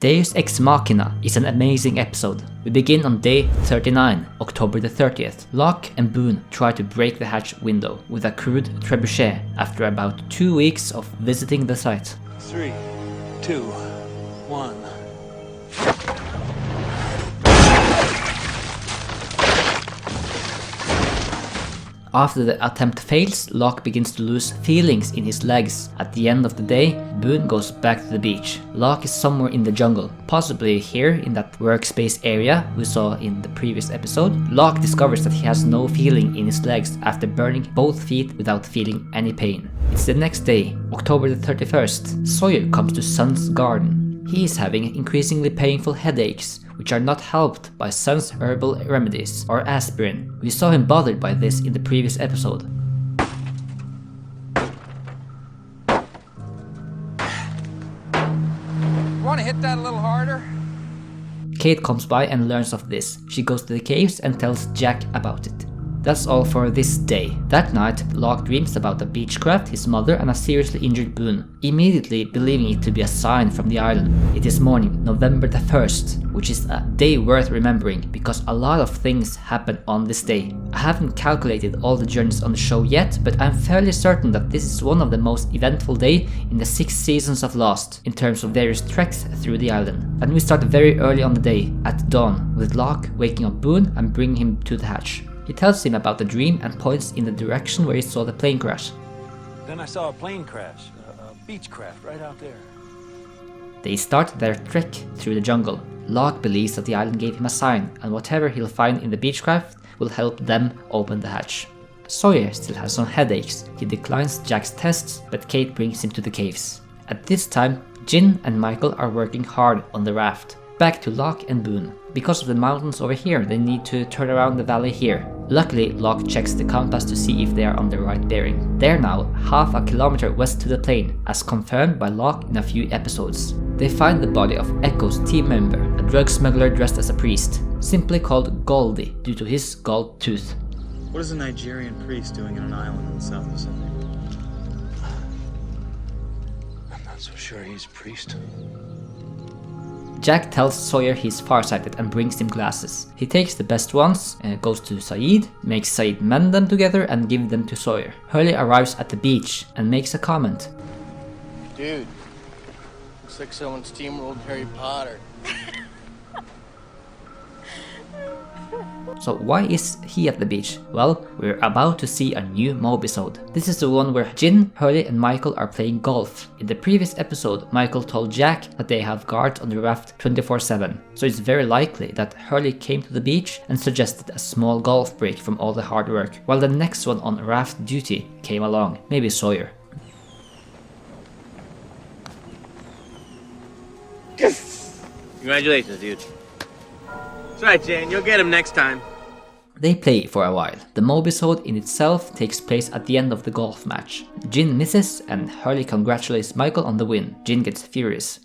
Deus Ex Machina is an amazing episode. We begin on day 39, October the 30th. Locke and Boone try to break the hatch window with a crude trebuchet after about 2 weeks of visiting the site. 3, 2, 1. After the attempt fails, Locke begins to lose feelings in his legs. At the end of the day, Boone goes back to the beach. Locke is somewhere in the jungle, possibly here in that workspace area we saw in the previous episode. Locke discovers that he has no feeling in his legs after burning both feet without feeling any pain. It's the next day, October the 31st. Sawyer comes to Sun's garden. He is having increasingly painful headaches, which are not helped by Sun's herbal remedies or aspirin. We saw him bothered by this in the previous episode. Want to hit that a little harder? Kate comes by and learns of this. She goes to the caves and tells Jack about it. That's all for this day. That night, Locke dreams about a beechcraft, his mother, and a seriously injured Boone, immediately believing it to be a sign from the island. It is morning, November the 1st, which is a day worth remembering because a lot of things happen on this day. I haven't calculated all the journeys on the show yet, but I'm fairly certain that this is one of the most eventful days in the 6 seasons of Lost, in terms of various treks through the island. And we start very early on the day, at dawn, with Locke waking up Boone and bringing him to the hatch. He tells him about the dream and points in the direction where he saw the plane crash. Then I saw a plane crash, a beechcraft right out there. They start their trek through the jungle. Locke believes that the island gave him a sign, and whatever he'll find in the beechcraft will help them open the hatch. Sawyer still has some headaches. He declines Jack's tests, but Kate brings him to the caves. At this time, Jin and Michael are working hard on the raft. Back to Locke and Boone. Because of the mountains over here, they need to turn around the valley here. Luckily, Locke checks the compass to see if they are on the right bearing. They're now half a kilometer west to the plane, as confirmed by Locke in a few episodes. They find the body of Echo's team member, a drug smuggler dressed as a priest, simply called Goldie due to his gold tooth. What is a Nigerian priest doing in an island in the South Pacific? I'm not so sure he's a priest. Jack tells Sawyer he's farsighted and brings him glasses. He takes the best ones, goes to Saeed, makes Saeed mend them together and give them to Sawyer. Hurley arrives at the beach and makes a comment. Dude, looks like someone steamrolled Harry Potter. So why is he at the beach? Well, we're about to see a new mobisode. This is the one where Jin, Hurley and Michael are playing golf. In the previous episode, Michael told Jack that they have guards on the raft 24/7. So it's very likely that Hurley came to the beach and suggested a small golf break from all the hard work, while the next one on raft duty came along, maybe Sawyer. Congratulations, dude. That's right, Jane. You'll get him next time. They play for a while. The mobisode in itself takes place at the end of the golf match. Jin misses and Hurley congratulates Michael on the win. Jin gets furious.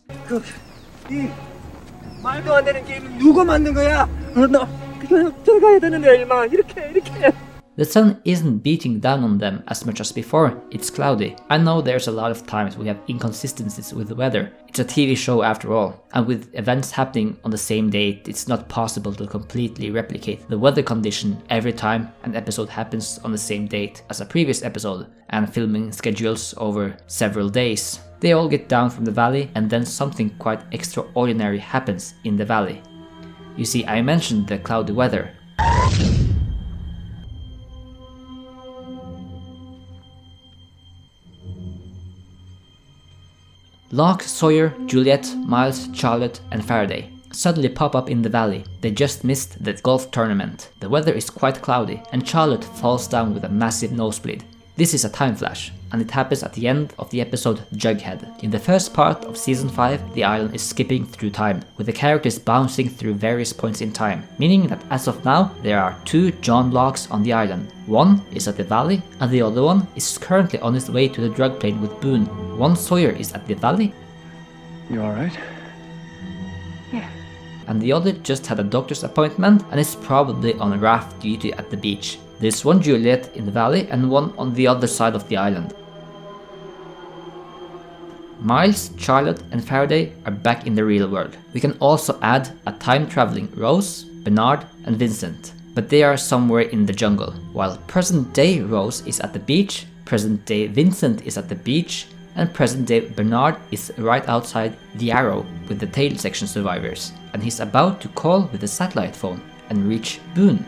말도 안 되는 게임은 누가 만든 거야? 너 그냥 들어가야 되는데 임마 이렇게. The sun isn't beating down on them as much as before, it's cloudy. I know there's a lot of times we have inconsistencies with the weather. It's a TV show after all, and with events happening on the same date, it's not possible to completely replicate the weather condition every time an episode happens on the same date as a previous episode, and filming schedules over several days. They all get down from the valley, and then something quite extraordinary happens in the valley. You see, I mentioned the cloudy weather. Locke, Sawyer, Juliet, Miles, Charlotte, and Faraday suddenly pop up in the valley. They just missed the golf tournament. The weather is quite cloudy, and Charlotte falls down with a massive nosebleed. This is a time flash, and it happens at the end of the episode Jughead. In the first part of season 5, the island is skipping through time, with the characters bouncing through various points in time, meaning that as of now, there are 2 John Locks on the island. One is at the valley, and the other one is currently on his way to the drug plane with Boone. One Sawyer is at the valley. You alright? Yeah. And the other just had a doctor's appointment and is probably on raft duty at the beach. There's one Juliet in the valley and one on the other side of the island. Miles, Charlotte, and Faraday are back in the real world. We can also add a time-traveling Rose, Bernard, and Vincent, but they are somewhere in the jungle. While present-day Rose is at the beach, present-day Vincent is at the beach, and present-day Bernard is right outside the Arrow with the tail section survivors, and he's about to call with the satellite phone and reach Boone.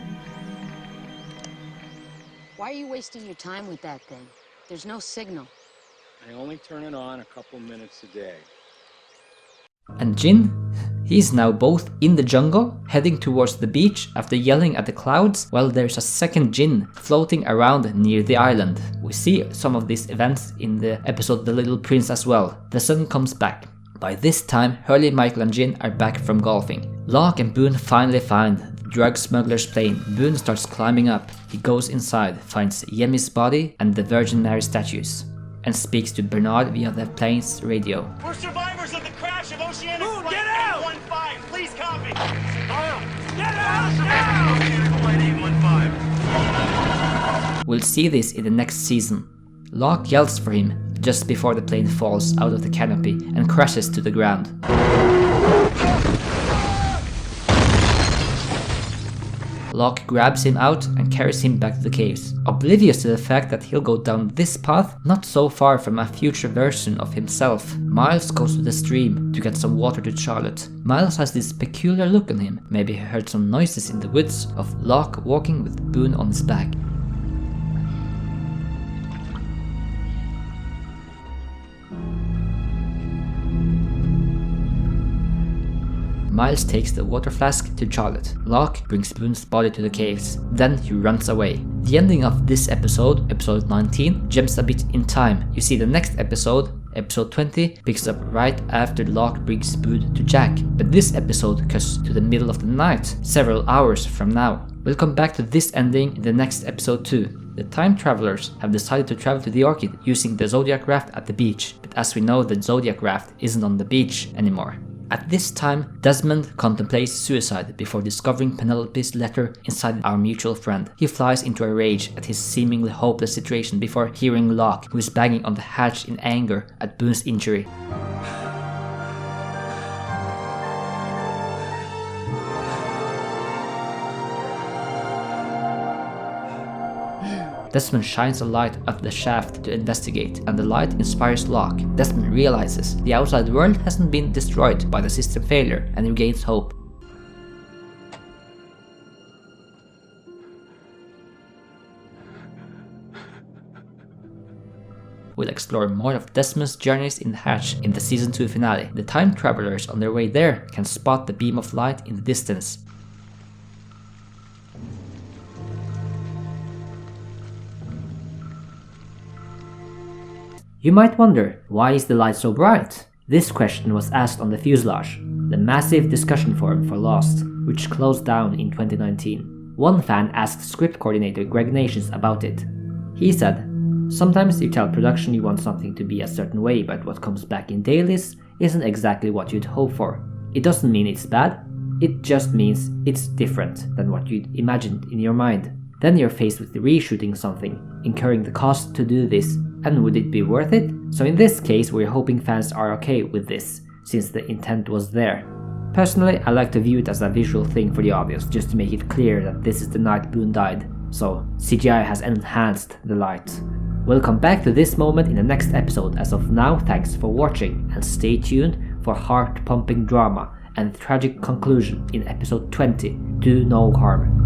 Why are you wasting your time with that thing? There's no signal. I only turn it on a couple minutes a day. And Jin? He's now both in the jungle, heading towards the beach after yelling at the clouds, while there's a second Jin floating around near the island. We see some of these events in the episode The Little Prince as well. The sun comes back. By this time, Hurley, Michael and Jin are back from golfing. Locke and Boone finally find the drug smuggler's plane. Boone starts climbing up. He goes inside, finds Yemi's body and the Virgin Mary statues, and speaks to Bernard via the plane's radio. We're survivors of the crash of Oceanic Boone, Flight get out! 815. Please copy. Get out now! Oceanic Flight 815. We'll see this in the next season. Locke yells for him just before the plane falls out of the canopy and crashes to the ground. Locke grabs him out and carries him back to the caves, oblivious to the fact that he'll go down this path not so far from a future version of himself. Miles goes to the stream to get some water to Charlotte. Miles has this peculiar look on him. Maybe he heard some noises in the woods of Locke walking with Boone on his back. Miles takes the water flask to Charlotte. Locke brings Boone's body to the caves. Then he runs away. The ending of this episode, episode 19, jumps a bit in time. You see the next episode, episode 20, picks up right after Locke brings Boone to Jack. But this episode cuts to the middle of the night, several hours from now. We'll come back to this ending in the next episode too. The time travelers have decided to travel to the Orchid using the Zodiac raft at the beach. But as we know, the Zodiac raft isn't on the beach anymore. At this time, Desmond contemplates suicide before discovering Penelope's letter inside our mutual friend. He flies into a rage at his seemingly hopeless situation before hearing Locke, who is banging on the hatch in anger at Boone's injury. Desmond shines a light up the shaft to investigate, and the light inspires Locke. Desmond realizes the outside world hasn't been destroyed by the system failure and regains hope. We'll explore more of Desmond's journeys in the hatch in the season 2 finale. The time travelers on their way there can spot the beam of light in the distance. You might wonder, why is the light so bright? This question was asked on the Fuselage, the massive discussion forum for Lost, which closed down in 2019. One fan asked script coordinator Greg Nations about it. He said, "Sometimes you tell production you want something to be a certain way, but what comes back in dailies isn't exactly what you'd hope for. It doesn't mean it's bad, it just means it's different than what you'd imagined in your mind. Then you're faced with reshooting something, incurring the cost to do this, and would it be worth it?" So in this case, we're hoping fans are okay with this, since the intent was there. Personally, I like to view it as a visual thing for the audience, just to make it clear that this is the night Boone died, so CGI has enhanced the light. We'll come back to this moment in the next episode. As of now, thanks for watching, and stay tuned for heart-pumping drama and tragic conclusion in episode 20, Do No Harm.